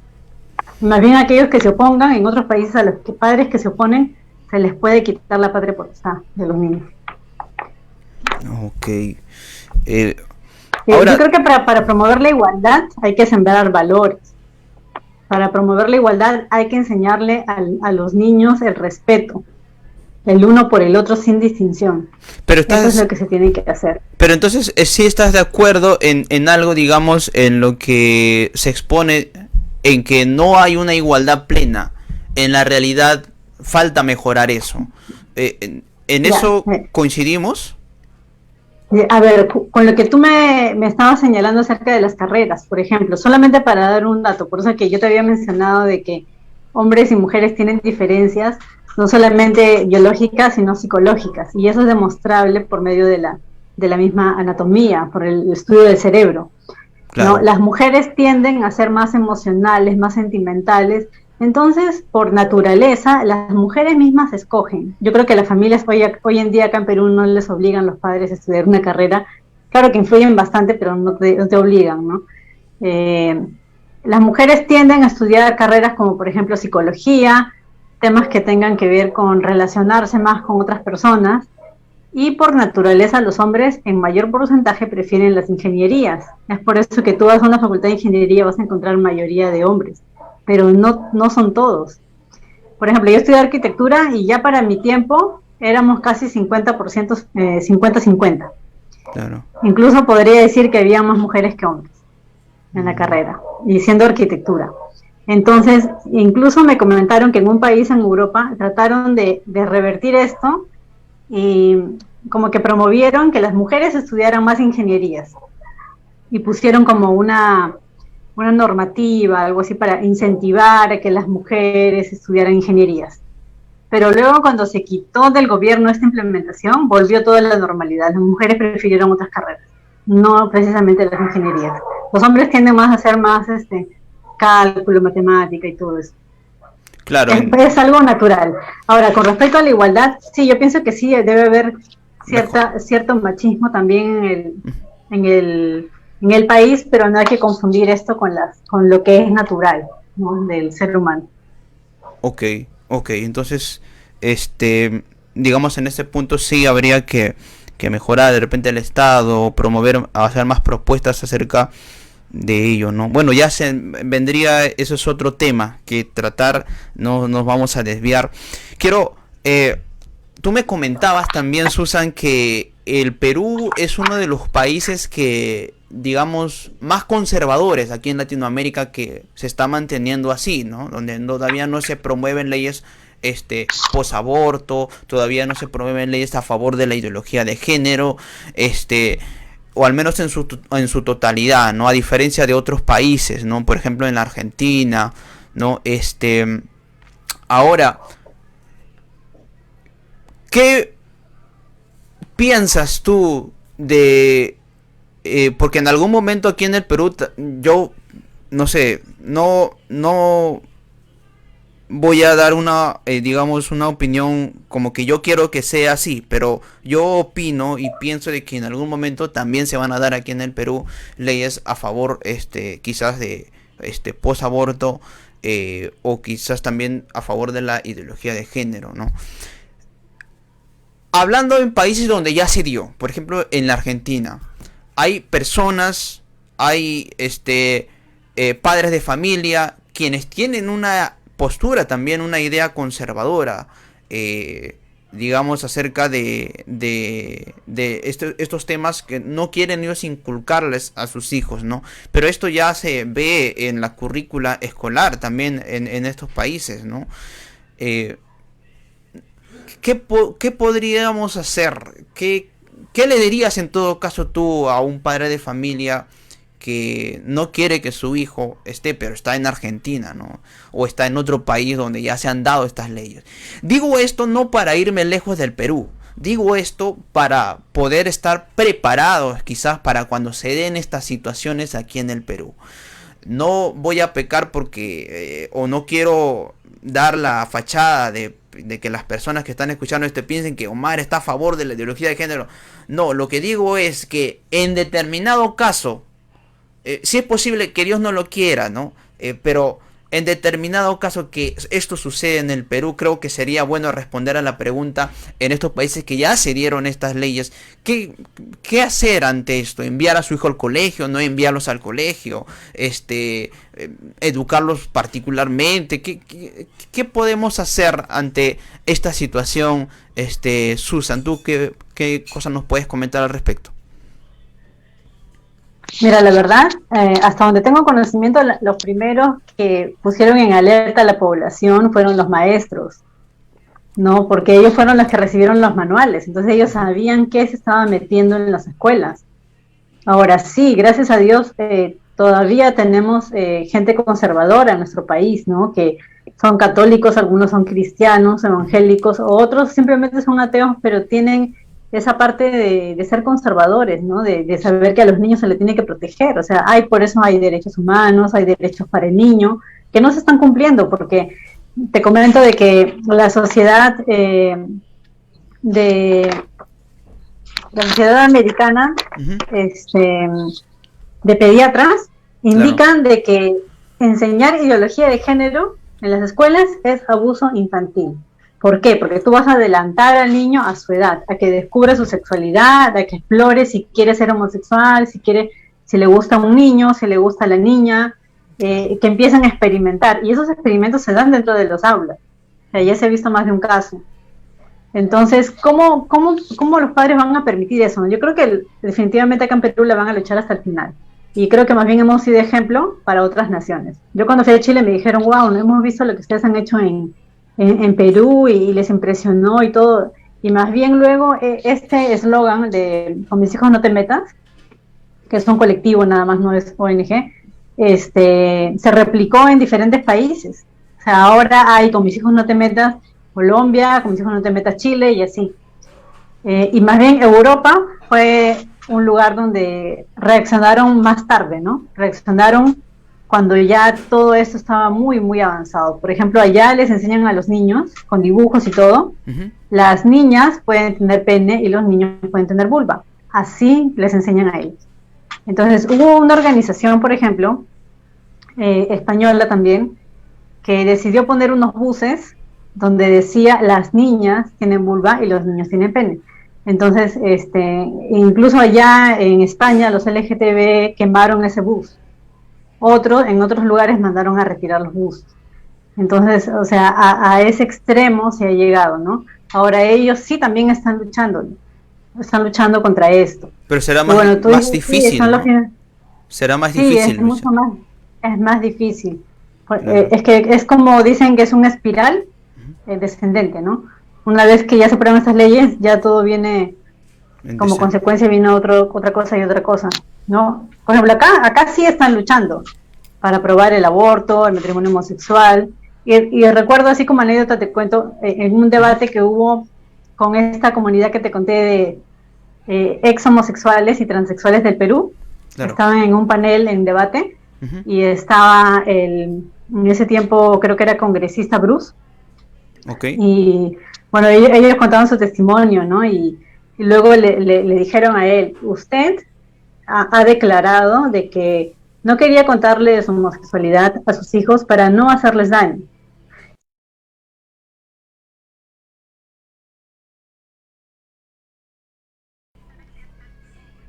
Más bien aquellos que se opongan, en otros países a los padres que se oponen, se les puede quitar la patria potestad de los niños. Ok. Ahora, yo creo que para promover la igualdad hay que sembrar valores. Para promover la igualdad hay que enseñarle a los niños el respeto, el uno por el otro sin distinción. Pero eso es lo que se tiene que hacer. Pero entonces, ¿sí estás de acuerdo en algo, digamos, en lo que se expone, en que no hay una igualdad plena? En la realidad falta mejorar eso. ¿En eso coincidimos? A ver, con lo que tú me estabas señalando acerca de las carreras, por ejemplo, solamente para dar un dato, por eso que yo te había mencionado de que hombres y mujeres tienen diferencias, no solamente biológicas, sino psicológicas, y eso es demostrable por medio de la misma anatomía, por el estudio del cerebro. Claro. ¿No? Las mujeres tienden a ser más emocionales, más sentimentales, entonces, por naturaleza, las mujeres mismas escogen. Yo creo que las familias hoy en día acá en Perú no les obligan los padres a estudiar una carrera. Claro que influyen bastante, pero no te obligan, ¿no? Las mujeres tienden a estudiar carreras como, por ejemplo, psicología, temas que tengan que ver con relacionarse más con otras personas, y por naturaleza los hombres en mayor porcentaje prefieren las ingenierías. Es por eso que tú vas a una facultad de ingeniería, vas a encontrar mayoría de hombres, pero no son todos. Por ejemplo, yo estudié arquitectura y ya para mi tiempo éramos casi 50%, 50-50. Claro. Incluso podría decir que había más mujeres que hombres en la carrera, y siendo arquitectura. Entonces, incluso me comentaron que en un país en Europa trataron de revertir esto y como que promovieron que las mujeres estudiaran más ingenierías y pusieron como una normativa, algo así, para incentivar a que las mujeres estudiaran ingenierías. Pero luego, cuando se quitó del gobierno esta implementación, volvió toda la normalidad. Las mujeres prefirieron otras carreras, no precisamente las ingenierías. Los hombres tienden más a ser más cálculo, matemática y todo eso. Claro. Es algo natural. Ahora, con respecto a la igualdad, sí, yo pienso que sí, debe haber cierto machismo también en el país, pero no hay que confundir esto con lo que es natural, ¿no?, del ser humano. Ok, entonces, digamos en este punto sí habría que mejorar de repente el Estado, promover, hacer más propuestas acerca de ello, ¿no? Bueno, ya se vendría, eso es otro tema que tratar, no nos vamos a desviar. Quiero, tú me comentabas también, Susan, que el Perú es uno de los países que, digamos, más conservadores aquí en Latinoamérica, que se está manteniendo así, ¿no? Donde todavía no se promueven leyes posaborto, todavía no se promueven leyes a favor de la ideología de género, o al menos en su totalidad, ¿no? A diferencia de otros países, ¿no? Por ejemplo, en la Argentina, ¿no? Ahora, ¿qué piensas tú de porque en algún momento aquí en el Perú yo no sé, no voy a dar una digamos una opinión como que yo quiero que sea así, pero yo opino y pienso de que en algún momento también se van a dar aquí en el Perú leyes a favor quizás de posaborto, o quizás también a favor de la ideología de género, ¿no? Hablando en países donde ya se dio, por ejemplo en la Argentina, hay personas, hay padres de familia quienes tienen una postura también, una idea conservadora, digamos acerca de estos temas que no quieren ellos inculcarles a sus hijos, ¿no? Pero esto ya se ve en la currícula escolar también en estos países, ¿no? ¿Qué podríamos hacer? ¿Qué le dirías en todo caso tú a un padre de familia que no quiere que su hijo esté, pero está en Argentina, ¿no? O está en otro país donde ya se han dado estas leyes? Digo esto no para irme lejos del Perú. Digo esto para poder estar preparados quizás para cuando se den estas situaciones aquí en el Perú. No voy a pecar porque o no quiero dar la fachada de que las personas que están escuchando piensen que Omar está a favor de la ideología de género. No, lo que digo es que en determinado caso, si es posible que Dios no lo quiera, ¿no? Pero en determinado caso que esto sucede en el Perú, creo que sería bueno responder a la pregunta en estos países que ya se dieron estas leyes. ¿Qué hacer ante esto? ¿Enviar a su hijo al colegio? ¿No enviarlos al colegio? ¿Educarlos particularmente? ¿Qué podemos hacer ante esta situación? Susan, ¿tú qué cosas nos puedes comentar al respecto? Mira, la verdad, hasta donde tengo conocimiento, los primeros que pusieron en alerta a la población fueron los maestros, ¿no? Porque ellos fueron los que recibieron los manuales, entonces ellos sabían qué se estaba metiendo en las escuelas. Ahora sí, gracias a Dios, todavía tenemos gente conservadora en nuestro país, ¿no? Que son católicos, algunos son cristianos, evangélicos, o otros simplemente son ateos, pero tienen esa parte de ser conservadores, ¿no? De saber que a los niños se les tiene que proteger. O sea, por eso hay derechos humanos, hay derechos para el niño, que no se están cumpliendo, porque te comento de que la sociedad la sociedad americana, de pediatras, indican de que enseñar ideología de género en las escuelas es abuso infantil. ¿Por qué? Porque tú vas a adelantar al niño a su edad, a que descubra su sexualidad, a que explore si quiere ser homosexual, si le gusta a un niño, si le gusta a la niña, que empiecen a experimentar. Y esos experimentos se dan dentro de los aulas. O sea, ya se ha visto más de un caso. Entonces, ¿cómo los padres van a permitir eso? Yo creo que definitivamente acá en Perú la van a luchar hasta el final. Y creo que más bien hemos sido ejemplo para otras naciones. Yo cuando fui a Chile me dijeron, wow, no hemos visto lo que ustedes han hecho en Perú y les impresionó y todo. Y más bien luego este eslogan de con mis hijos no te metas, que es un colectivo nada más, no es ONG, se replicó en diferentes países. O sea, ahora hay con mis hijos no te metas Colombia, con mis hijos no te metas Chile y así. Y más bien Europa fue un lugar donde reaccionaron más tarde, ¿no? Reaccionaron cuando ya todo esto estaba muy, muy avanzado. Por ejemplo, allá les enseñan a los niños, con dibujos y todo, las niñas pueden tener pene y los niños pueden tener vulva. Así les enseñan a ellos. Entonces, hubo una organización, por ejemplo, española también, que decidió poner unos buses donde decía las niñas tienen vulva y los niños tienen pene. Entonces, incluso allá en España los LGTB quemaron ese bus. En otros lugares mandaron a retirar los buses. Entonces, o sea, a ese extremo se ha llegado, ¿no? Ahora ellos sí también están luchando contra esto. Pero será más difícil, ¿no? Será más difícil. Sí, es más difícil. Es que es como dicen que es una espiral descendente, ¿no? Una vez que ya se aprueban estas leyes, ya todo viene, como consecuencia viene otra cosa y otra cosa, ¿no? Por ejemplo, acá sí están luchando para aprobar el aborto, el matrimonio homosexual, y recuerdo, así como anécdota, te cuento, en un debate que hubo con esta comunidad que te conté de ex homosexuales y transexuales del Perú, claro. Estaban en un panel en debate, y estaba en ese tiempo creo que era congresista Bruce, y bueno, ellos contaban su testimonio, ¿no? Y luego le dijeron a él, usted ha declarado de que no quería contarle su homosexualidad a sus hijos para no hacerles daño.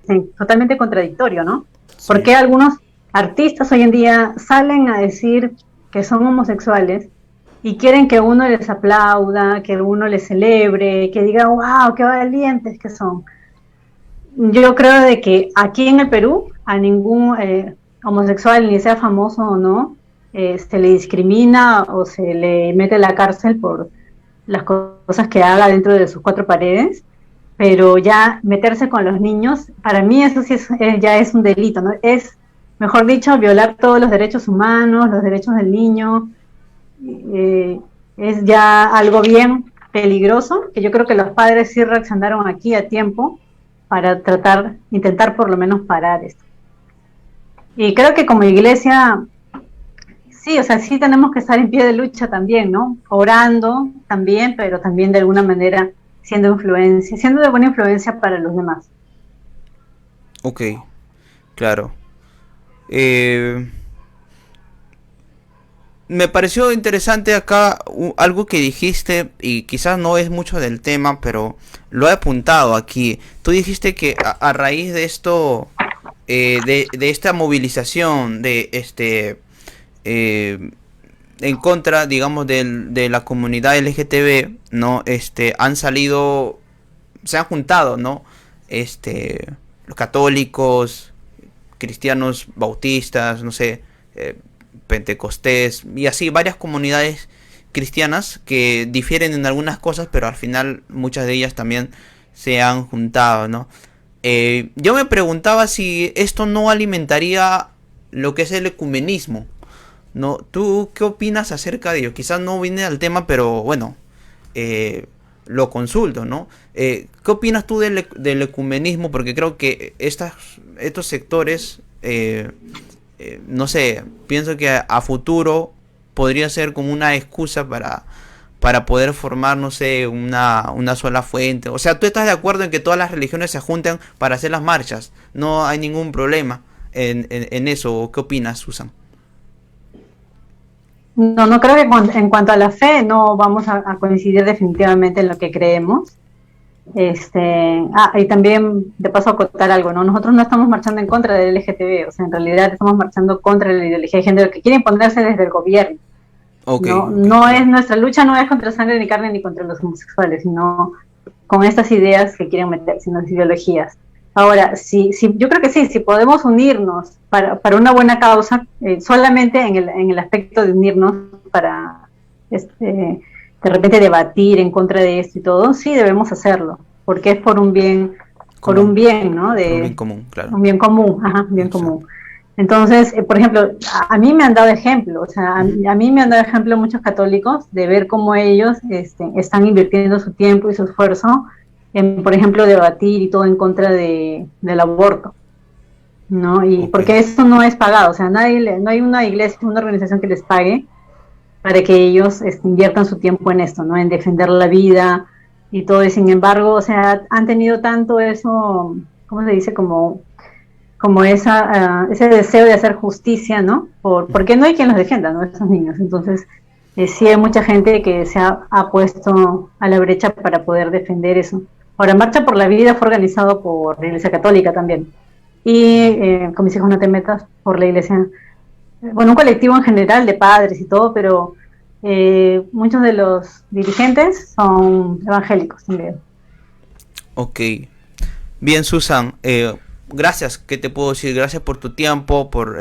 Sí, totalmente contradictorio, ¿no? Sí. Porque algunos artistas hoy en día salen a decir que son homosexuales y quieren que uno les aplauda, que uno les celebre, que diga, wow, qué valientes que son. Yo creo de que aquí en el Perú a ningún homosexual, ni sea famoso o no, se le discrimina o se le mete a la cárcel por las cosas que haga dentro de sus cuatro paredes, pero ya meterse con los niños, para mí eso sí ya es un delito, ¿no? Es, mejor dicho, violar todos los derechos humanos, los derechos del niño, es ya algo bien peligroso, que yo creo que los padres sí reaccionaron aquí a tiempo para intentar por lo menos parar esto. Y creo que como iglesia, sí, o sea, sí tenemos que estar en pie de lucha también, ¿no? Orando también, pero también de alguna manera siendo de buena influencia para los demás. Ok, claro. Me pareció interesante acá algo que dijiste, y quizás no es mucho del tema, pero lo he apuntado aquí. Tú dijiste que a raíz de esto, de esta movilización en contra, digamos, de la comunidad LGTB, ¿no? Se han juntado, ¿no? Los católicos, cristianos bautistas, no sé, pentecostés y así varias comunidades cristianas que difieren en algunas cosas, pero al final muchas de ellas también se han juntado, ¿no? Yo me preguntaba si esto no alimentaría lo que es el ecumenismo, ¿no? ¿Tú qué opinas acerca de ello? Quizás no viene al tema, pero bueno, lo consulto, ¿no? ¿Qué opinas tú del ecumenismo? Porque creo que estos sectores no sé, pienso que a futuro podría ser como una excusa para poder formar, no sé, una sola fuente. O sea, ¿tú estás de acuerdo en que todas las religiones se junten para hacer las marchas? No hay ningún problema en eso. ¿Qué opinas, Susan? No creo que en cuanto a la fe no vamos a coincidir definitivamente en lo que creemos. Y también de paso acotar algo, ¿no? Nosotros no estamos marchando en contra del LGTB, o sea, en realidad estamos marchando contra la ideología de género que quiere imponerse desde el gobierno. No es nuestra lucha, no es contra sangre ni carne ni contra los homosexuales, sino con estas ideas que quieren meterse en las ideologías. Ahora, yo creo que sí, si podemos unirnos para una buena causa, solamente en el aspecto de unirnos para de repente debatir en contra de esto y todo, sí debemos hacerlo, porque es por un bien, ¿no? Por un bien común, claro. Un bien común, un bien común. Entonces, por ejemplo, a mí me han dado ejemplo, o sea, a mí me han dado ejemplo muchos católicos de ver cómo ellos están invirtiendo su tiempo y su esfuerzo en, por ejemplo, debatir y todo en contra del aborto, ¿no? Y Ok, porque eso no es pagado, o sea, no hay una iglesia, una organización que les pague para que ellos inviertan su tiempo en esto, ¿no? En defender la vida y todo, y sin embargo, o sea, han tenido tanto eso, ¿cómo se dice? Como ese deseo de hacer justicia, ¿no? Porque no hay quien los defienda, ¿no? Esos niños. Entonces, sí hay mucha gente que ha puesto a la brecha para poder defender eso. Ahora, Marcha por la Vida fue organizado por la Iglesia Católica también. Y con mis hijos no te metas por la Iglesia, bueno, un colectivo en general de padres y todo, pero muchos de los dirigentes son evangélicos también. ok. Bien, Susan, gracias, ¿qué te puedo decir? Gracias por tu tiempo, por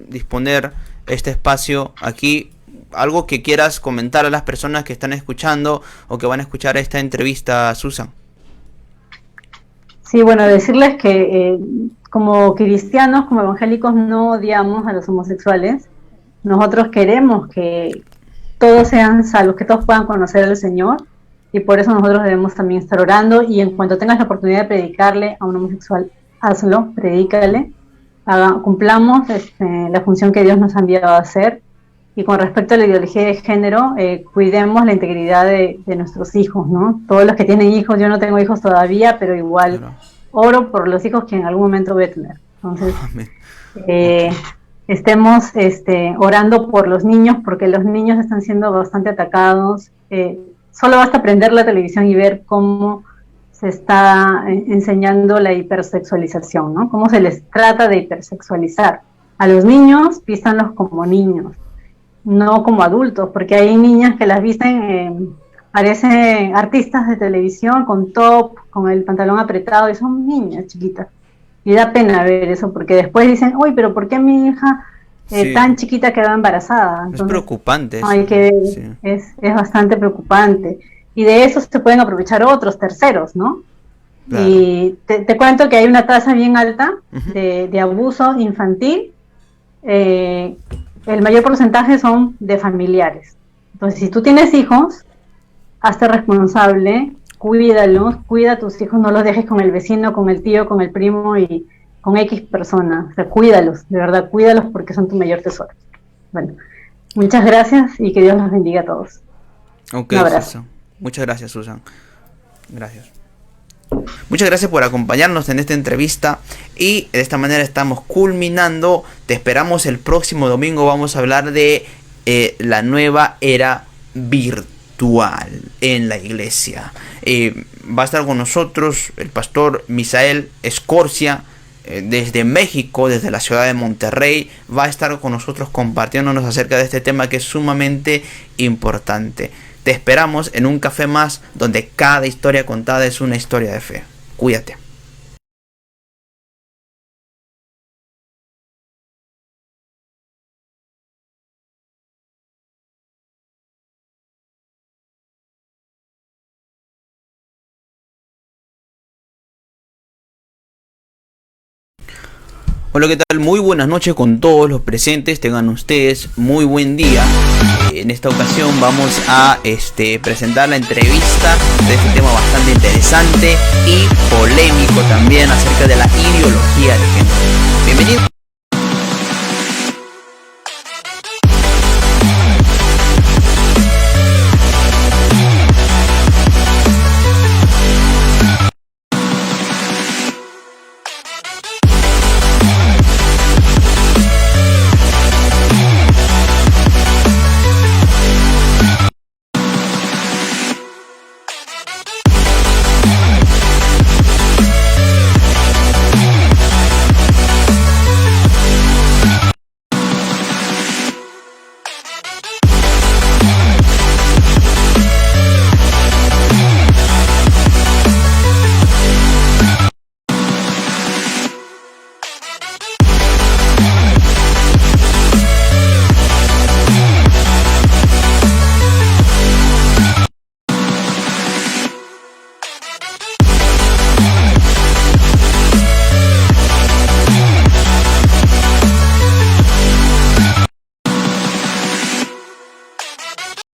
disponer este espacio aquí. Algo que quieras comentar a las personas que están escuchando o que van a escuchar esta entrevista, Susan. Sí, bueno, decirles que como cristianos, como evangélicos, no odiamos a los homosexuales. Nosotros queremos que todos sean salvos, que todos puedan conocer al Señor, y por eso nosotros debemos también estar orando, y en cuanto tengas la oportunidad de predicarle a un homosexual, hazlo, predícale, cumplamos la función que Dios nos ha enviado a hacer. Y con respecto a la ideología de género, cuidemos la integridad de nuestros hijos, ¿no? Todos los que tienen hijos, yo no tengo hijos todavía, pero igual Claro. oro por los hijos que en algún momento voy a tener. Entonces, Amén. Ok. eh, estemos orando por los niños, porque los niños están siendo bastante atacados. Solo basta prender la televisión y ver cómo se está enseñando la hipersexualización, ¿no? Cómo se les trata de hipersexualizar. A los niños, vístanlos como niños, no como adultos, porque hay niñas que las visten, parecen artistas de televisión con top, con el pantalón apretado, y son niñas chiquitas. Y da pena ver eso, porque después dicen, uy, pero ¿por qué mi hija Sí, tan chiquita quedó embarazada? es Entonces, preocupante eso. hay que, Sí, es bastante preocupante. Y de eso se pueden aprovechar otros terceros, ¿no? claro. Y te cuento que hay una tasa bien alta Ujú. de abuso infantil. eh, el mayor porcentaje son de familiares. Entonces, si tú tienes hijos, hazte responsable, cuídalos, cuida a tus hijos, no los dejes con el vecino, con el tío, con el primo y con X persona. O sea, cuídalos, de verdad, cuídalos porque son tu mayor tesoro. Bueno, muchas gracias y que Dios los bendiga a todos. Ok, Un abrazo. Susan. Muchas gracias, Susan. Gracias. Muchas gracias por acompañarnos en esta entrevista y de esta manera estamos culminando. Te esperamos el próximo domingo. Vamos a hablar de la nueva era virtual en la iglesia. Va a estar con nosotros el pastor Misael Escorcia desde México, desde la ciudad de Monterrey. Va a estar con nosotros compartiéndonos acerca de este tema que es sumamente importante. Te esperamos en un café más donde cada historia contada es una historia de fe. Cuídate. Hola, ¿qué tal? Muy buenas noches con todos los presentes. Tengan ustedes muy buen día. En esta ocasión vamos a presentar la entrevista de este tema bastante interesante y polémico también acerca de la ideología de género. Bienvenidos.